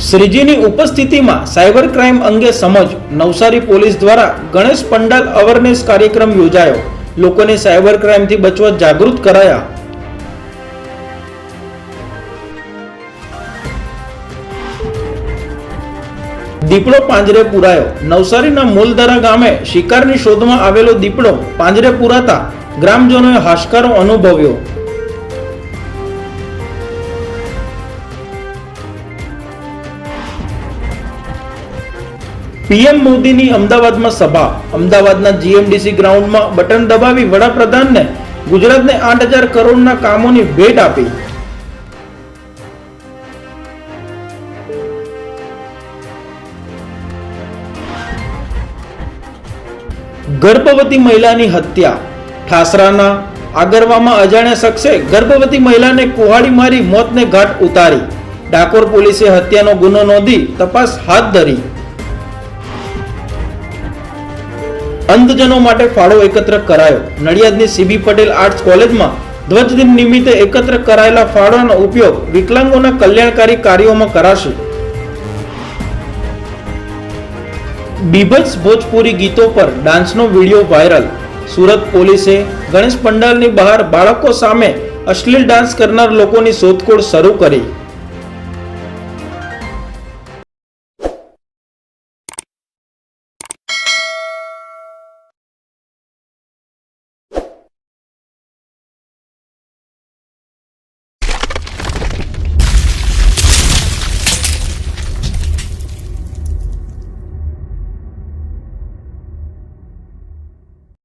શ્રીજીની ઉપસ્થિતિમાં cyber crime અંગે સમજ નવસારી પોલીસ દ્વારા ગણેશ પંડાલ અવેરનેસ કાર્યક્રમ યોજાયો. લોકોને સાયબર ક્રાઇમથી બચવા જાગૃત કરાયા. દીપડો પાંજરે પુરાયો. નવસારીના મૂલધરા ગામે શિકારની શોધમાં આવેલો દીપડો પાંજરે પુરાતા ગ્રામજનોએ હાશકારો અનુભવ્યો. પીએમ મોદીની અમદાવાદમાં સભા. અમદાવાદના જીએમડીસી ગ્રાઉન્ડમાં બટન દબાવી વડાપ્રધાનને ગુજરાતને 8,000 કરોડના કામોની ભેટ આપી. ગર્ભવતી મહિલાની હત્યા. ઠાસરાના આગરવામાં અજાણ્યા શખ્સે ગર્ભવતી મહિલાને કુહાડી મારી મોતને ઘાટ ઉતારી. ડાકોર પોલીસે હત્યાનો ગુનો નોંધી તપાસ હાથ ધરી. અંધજનો માટે ફાળો એકત્ર કરાયો. નડિયાદની સીબી પટેલ આર્ટ્સ કોલેજમાં ધ્વજદિન નિમિત્તે એકત્ર કરાયેલા ફાળોનો ઉપયોગ વિકલાંગોના કલ્યાણકારી કાર્યોમાં કરાશે. બીભત્સ ભોજપુરી ગીતો પર ડાન્સનો વિડીયો વાયરલ. સુરત પોલીસે ગણેશ પંડાલની બહાર બાળકો સામે અશ્લીલ ડાન્સ કરનાર લોકોની શોધખોળ શરૂ કરી.